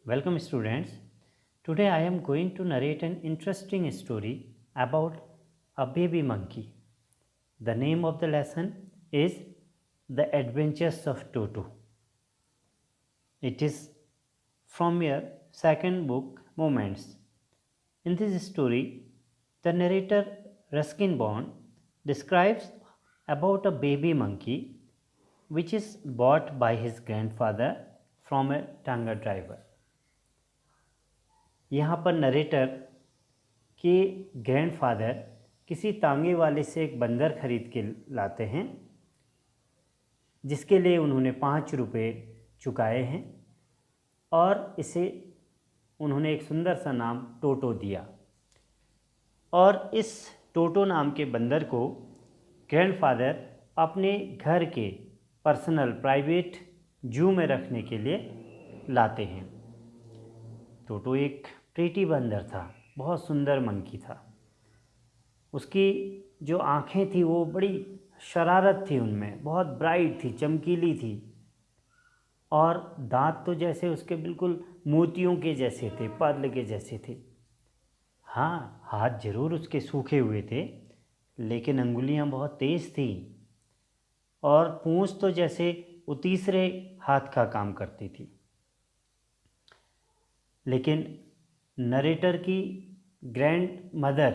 Welcome students. Today I am going to narrate an interesting story about a baby monkey. The name of the lesson is The Adventures of Toto. It is from your second book Moments. In this story, the narrator Ruskin Bond describes about a baby monkey which is bought by his grandfather from a tanga driver. यहाँ पर narrator के grandfather किसी तांगे वाले से एक बंदर खरीद के लाते हैं जिसके लिए उन्होंने 5 रुपये चुकाए हैं और इसे उन्होंने एक सुंदर सा नाम टोटो दिया। और इस टोटो नाम के बंदर को ग्रैंडफादर अपने घर के पर्सनल प्राइवेट जू में रखने के लिए लाते हैं। टोटो एक प्रीटी बंदर था, बहुत सुंदर मंकी था। उसकी जो आँखें थी वो बड़ी शरारत थी, उनमें बहुत ब्राइट थी, चमकीली थी और दांत तो जैसे उसके बिल्कुल मोतियों के जैसे थे, पर्ल के जैसे थे। हाँ, हाथ जरूर उसके सूखे हुए थे लेकिन अंगुलियां बहुत तेज़ थी और पूंछ तो जैसे वो तीसरे हाथ का काम करती थी। लेकिन नरेटर की ग्रैंड मदर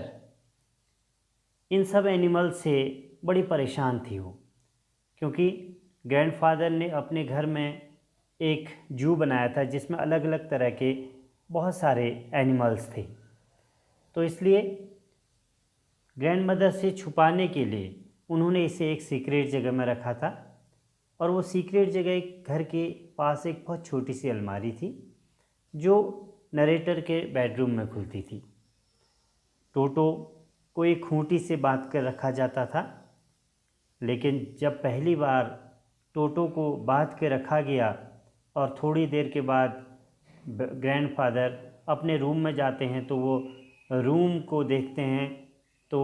इन सब एनिमल से बड़ी परेशान थी वो, क्योंकि ग्रैंडफादर ने अपने घर में एक जू बनाया था जिसमें अलग अलग तरह के बहुत सारे एनिमल्स थे। तो इसलिए ग्रैंड मदर से छुपाने के लिए उन्होंने इसे एक सीक्रेट जगह में रखा था और वो सीक्रेट जगह एक घर के पास एक बहुत छोटी सी अलमारी थी जो नरेटर के बेडरूम में खुलती थी। टोटो को एक खूंटी से बांध कर रखा जाता था, लेकिन जब पहली बार टोटो को बांध के रखा गया और थोड़ी देर के बाद ग्रैंडफादर अपने रूम में जाते हैं तो वो रूम को देखते हैं तो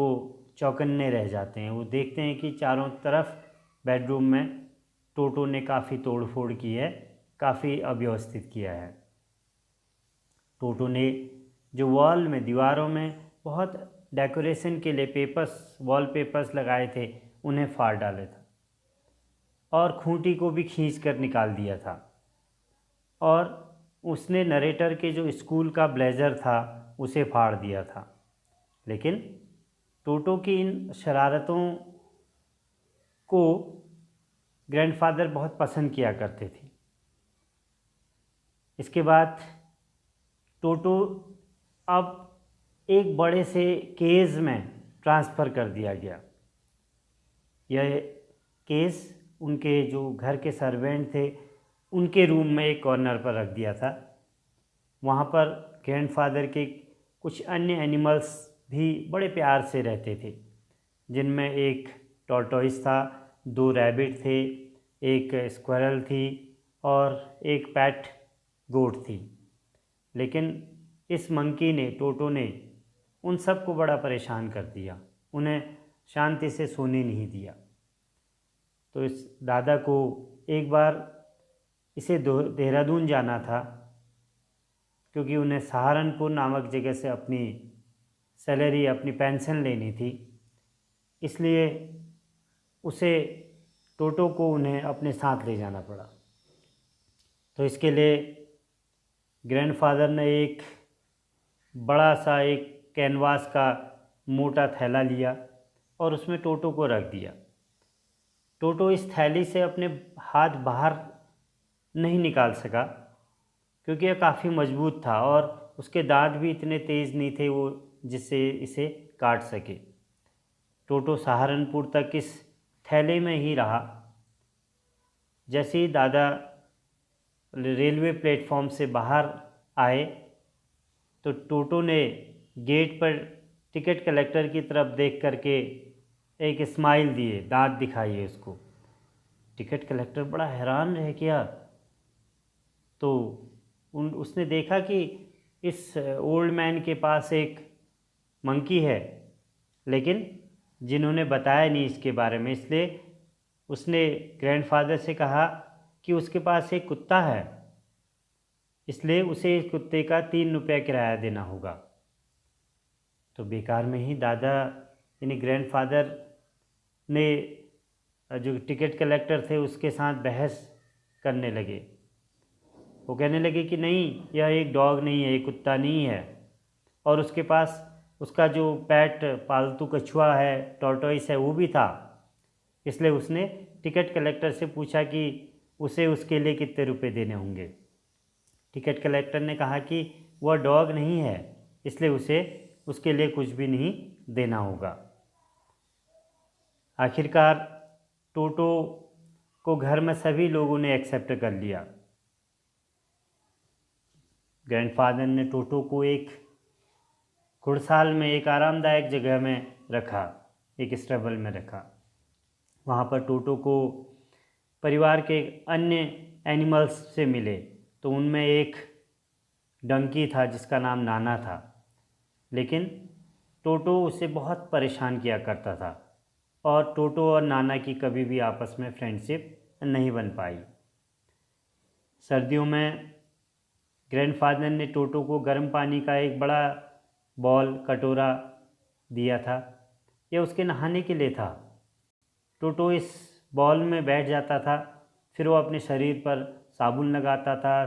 चौकन्ने रह जाते हैं। वो देखते हैं कि चारों तरफ बेडरूम में टोटो ने काफ़ी तोड़ फोड़ की है, काफ़ी अव्यवस्थित किया है। टोटो ने जो वॉल में, दीवारों में बहुत डेकोरेशन के लिए पेपर्स, वॉल पेपर्स लगाए थे, उन्हें फाड़ डाले था और खूंटी को भी खींच कर निकाल दिया था। और उसने नरेटर के जो स्कूल का ब्लेज़र था उसे फाड़ दिया था। लेकिन टोटो की इन शरारतों को ग्रैंडफादर बहुत पसंद किया करते थे। इसके बाद टोटो अब एक बड़े से केज में ट्रांसफ़र कर दिया गया। यह केस उनके जो घर के सर्वेंट थे उनके रूम में एक कॉर्नर पर रख दिया था। वहाँ पर ग्रैंडफादर के कुछ अन्य एनिमल्स भी बड़े प्यार से रहते थे, जिनमें एक टॉर्टोइस था, 2 रैबिट थे, एक स्क्वायरल थी और एक पैट गोट थी। लेकिन इस मंकी ने, टोटो ने उन सब को बड़ा परेशान कर दिया, उन्हें शांति से सोने नहीं दिया। तो इस दादा को एक बार इसे देहरादून जाना था, क्योंकि उन्हें सहारनपुर नामक जगह से अपनी सैलरी, अपनी पेंशन लेनी थी। इसलिए उसे, टोटो को उन्हें अपने साथ ले जाना पड़ा। तो इसके लिए ग्रैंडफादर ने एक बड़ा सा एक कैनवास का मोटा थैला लिया और उसमें टोटो को रख दिया। टोटो इस थैली से अपने हाथ बाहर नहीं निकाल सका क्योंकि यह काफ़ी मजबूत था और उसके दांत भी इतने तेज़ नहीं थे वो जिससे इसे काट सके। टोटो सहारनपुर तक इस थैले में ही रहा। जैसे ही दादा रेलवे प्लेटफॉर्म से बाहर आए तो टोटो ने गेट पर टिकट कलेक्टर की तरफ देख करके एक स्माइल दिए, दांत दिखाइए उसको। टिकट कलेक्टर बड़ा हैरान रह गया। तो उसने देखा कि इस ओल्ड मैन के पास एक मंकी है, लेकिन जिन्होंने बताया नहीं इसके बारे में, इसलिए उसने ग्रैंडफादर से कहा कि उसके पास एक कुत्ता है इसलिए उसे इस कुत्ते का 3 रुपया किराया देना होगा। तो बेकार में ही दादा यानी ग्रैंडफादर ने जो टिकट कलेक्टर थे उसके साथ बहस करने लगे। वो कहने लगे कि नहीं, यह एक डॉग नहीं है, एक कुत्ता नहीं है, और उसके पास उसका जो पेट पालतू कछुआ है, टॉर्टोइस है, वो भी था। इसलिए उसने टिकट कलेक्टर से पूछा कि उसे उसके लिए कितने रुपए देने होंगे। टिकट कलेक्टर ने कहा कि वह डॉग नहीं है, इसलिए उसे उसके लिए कुछ भी नहीं देना होगा। आखिरकार टोटो को घर में सभी लोगों ने एक्सेप्ट कर लिया। ग्रैंडफादर ने टोटो को एक घुड़साल में एक आरामदायक जगह में रखा, एक स्टेबल में रखा। वहाँ पर टोटो को परिवार के अन्य एनिमल्स से मिले, तो उनमें एक डंकी था जिसका नाम नाना था। लेकिन टोटो उसे बहुत परेशान किया करता था और टोटो और नाना की कभी भी आपस में फ्रेंडशिप नहीं बन पाई। सर्दियों में ग्रैंडफादर ने टोटो को गर्म पानी का एक बड़ा बॉल कटोरा दिया था। यह उसके नहाने के लिए था। टोटो इस बॉल में बैठ जाता था, फिर वो अपने शरीर पर साबुन लगाता था,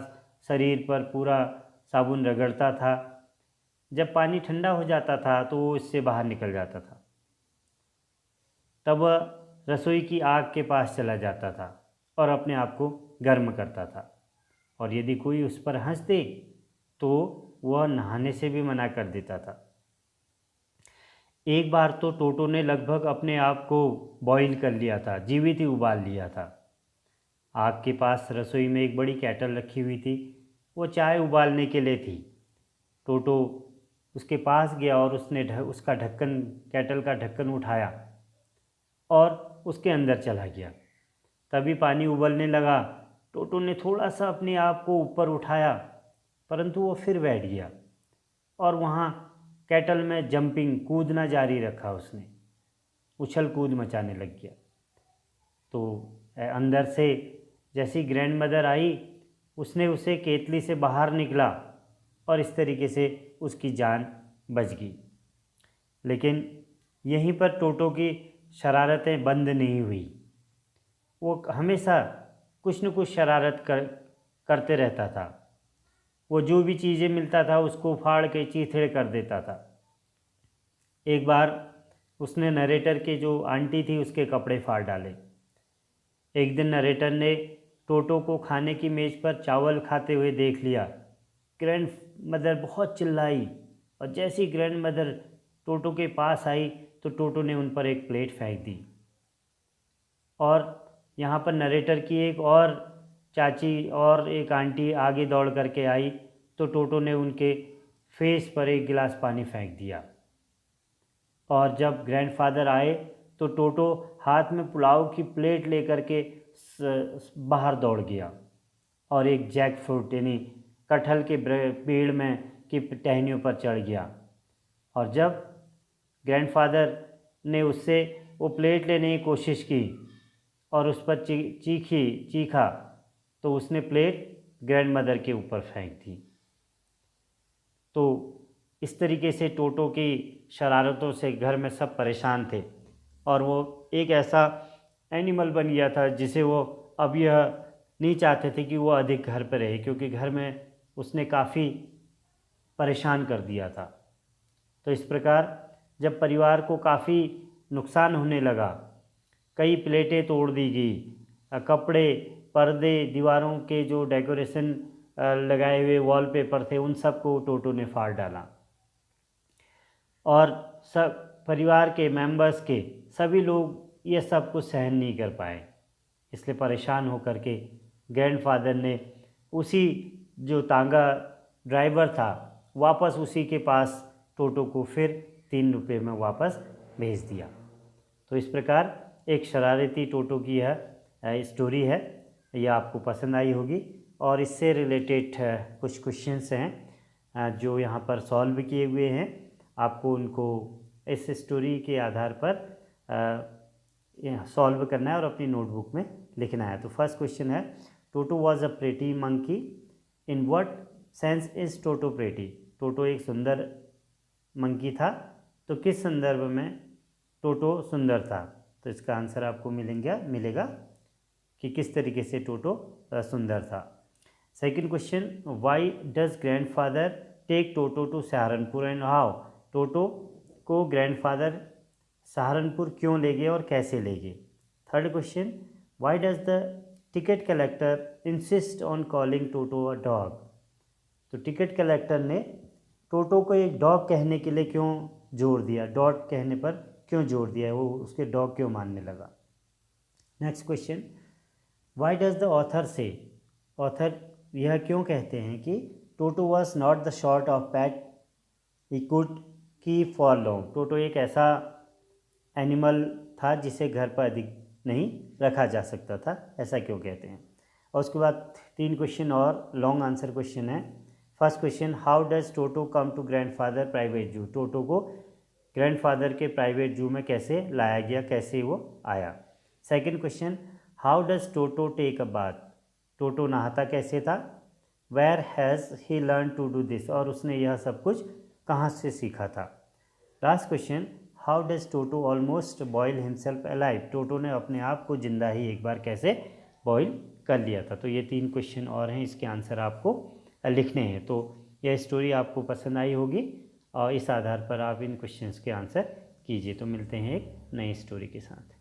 शरीर पर पूरा साबुन रगड़ता था। जब पानी ठंडा हो जाता था तो वो इससे बाहर निकल जाता था। तब वह रसोई की आग के पास चला जाता था और अपने आप को गर्म करता था, और यदि कोई उस पर हंस दे तो वह नहाने से भी मना कर देता था। एक बार तो टोटो ने लगभग अपने आप को बॉईल कर लिया था, जीवित ही उबाल लिया था। आग के पास रसोई में एक बड़ी केटल रखी हुई थी, वो चाय उबालने के लिए थी। टोटो उसके पास गया और उसने उसका ढक्कन, केटल का ढक्कन उठाया और उसके अंदर चला गया। तभी पानी उबलने लगा। टोटो ने थोड़ा सा अपने आप को ऊपर उठाया, परंतु वो फिर बैठ गया और वहाँ केटल में जंपिंग, कूदना जारी रखा। उसने उछल कूद मचाने लग गया। तो अंदर से जैसी ग्रैंड मदर आई, उसने उसे केतली से बाहर निकला और इस तरीके से उसकी जान बच गई। लेकिन यहीं पर टोटो की शरारतें बंद नहीं हुई। वो हमेशा कुछ न कुछ शरारत करते रहता था। वो जो भी चीज़ें मिलता था उसको फाड़ के चीथड़े कर देता था। एक बार उसने नरेटर के जो आंटी थी उसके कपड़े फाड़ डाले। एक दिन नरेटर ने टोटो को खाने की मेज़ पर चावल खाते हुए देख लिया। ग्रैंड मदर बहुत चिल्लाई, और जैसी ग्रैंड मदर टोटो के पास आई तो टोटो ने उन पर एक प्लेट फेंक दी। और यहाँ पर नरेटर की एक और चाची और एक आंटी आगे दौड़ करके आई तो टोटो ने उनके फेस पर एक गिलास पानी फेंक दिया। और जब ग्रैंडफादर आए तो टोटो हाथ में पुलाव की प्लेट लेकर के बाहर दौड़ गया और एक जैक फ्रूट यानी कटहल के पेड़ में की टहनियों पर चढ़ गया। और जब ग्रैंडफादर ने उससे वो प्लेट लेने की कोशिश की और उस पर चीखा तो उसने प्लेट ग्रैंड मदर के ऊपर फेंक दी। तो इस तरीके से टोटो की शरारतों से घर में सब परेशान थे और वो एक ऐसा एनिमल बन गया था जिसे वो अब यह नहीं चाहते थे कि वो अधिक घर पर रहे, क्योंकि घर में उसने काफ़ी परेशान कर दिया था। तो इस प्रकार जब परिवार को काफ़ी नुकसान होने लगा, कई प्लेटें तोड़ दी गई, कपड़े, पर्दे, दीवारों के जो डेकोरेशन लगाए हुए वॉलपेपर थे उन सब को टोटो ने फाड़ डाला। और सब परिवार के मेंबर्स के सभी लोग ये सब कुछ सहन नहीं कर पाए। इसलिए परेशान होकर के ग्रैंडफादर ने उसी जो तांगा ड्राइवर था वापस उसी के पास टोटो को फिर 3 रुपये में वापस भेज दिया। तो इस प्रकार एक शरारती टोटो की यह स्टोरी है। यह आपको पसंद आई होगी और इससे रिलेटेड कुछ क्वेश्चंस हैं जो यहाँ पर सॉल्व किए हुए हैं। आपको उनको इस स्टोरी के आधार पर सॉल्व करना है और अपनी नोटबुक में लिखना है। तो फर्स्ट क्वेश्चन है, Toto was a pretty monkey in what sense is Toto pretty? Toto एक सुंदर मंकी था, तो किस संदर्भ में टोटो सुंदर था? तो इसका आंसर आपको मिलेगा कि किस तरीके से टोटो सुंदर था। Second question, why does grandfather take Toto to Saharanpur and how? Toto को ग्रैंडफादर सहारनपुर क्यों ले गए और कैसे ले गए? Third question, why does the ticket collector insist on calling toto a dog? तो टिकट कलेक्टर ने टोटो को एक डॉग कहने के लिए क्यों जोर दिया? डॉग कहने पर क्यों जोर दिया? वो उसके डॉग क्यों मानने लगा? Next question, why does the author say? Author यह क्यों कहते हैं कि Toto was not the sort of pet he could keep for long? Toto एक ऐसा एनिमल था जिसे घर पर अधिक नहीं रखा जा सकता था, ऐसा क्यों कहते हैं? और उसके बाद 3 क्वेश्चन और लॉन्ग आंसर क्वेश्चन है। First question, how does Toto come to grandfather private zoo? Toto को ग्रैंडफादर के प्राइवेट जू में कैसे लाया गया, कैसे वो आया? Second question, how does Toto take a bath? Toto नहाता कैसे था? Where has he learn to do this? और उसने यह सब कुछ कहाँ से सीखा था? Last question, how does Toto almost boil himself alive? Toto ने अपने आप को जिंदा ही एक बार कैसे बॉयल कर लिया था? तो ये 3 क्वेश्चन और हैं, इसके आंसर आपको लिखने हैं। तो यह स्टोरी आपको पसंद आई होगी और इस आधार पर आप इन क्वेश्चंस के आंसर कीजिए। तो मिलते हैं एक नई स्टोरी के साथ।